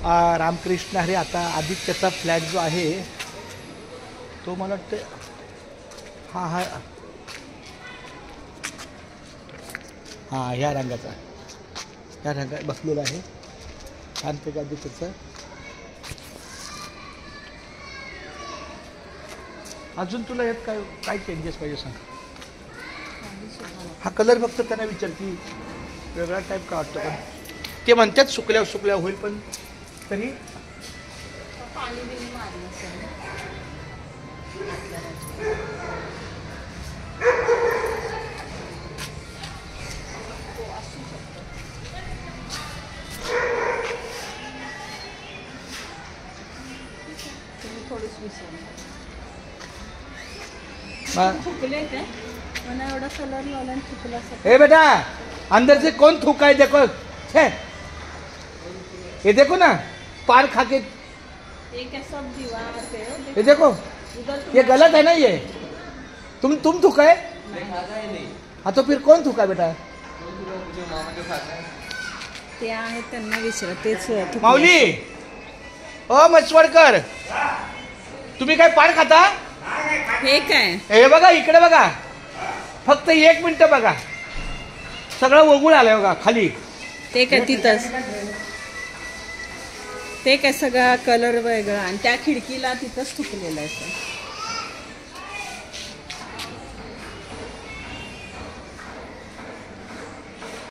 रामकृष्ण हरे. आता आदित्यचा फ्लॅट जो आहे तो मला वाटतं हा ह्या रंगाचा, ह्या रंगात बसलेला आहे छानपैकी आदित्यचं. अजून तुला यात काय काय चेंजेस पाहिजे सांग. हा कलर फक्त त्यांना विचार की वेगळा टाईप का वाटतं, पण ते म्हणतात सुकल्यावर होईल, पण तरी ए बेटा अंदर से कौन थूका है देखो. ये देखो ना पान खा के, ये देखो ये गलत है ना. ये तुम थूका है. हाँ तो फिर कौन थूका बेटा. ते आहे त्यांना विचारा तेच. माऊली ओ मचवडकर, तुम्ही काय पान खाता. हे काय हे बघा इकडे बघा, फक्त 1 मिनिट बघा, सगळं वगुळ आलंय बघा खाली. ते काय तिथंच, ते काय सगळा कलर वेगळा आणि त्या खिडकीला तिथंच थुकलेलं आहे.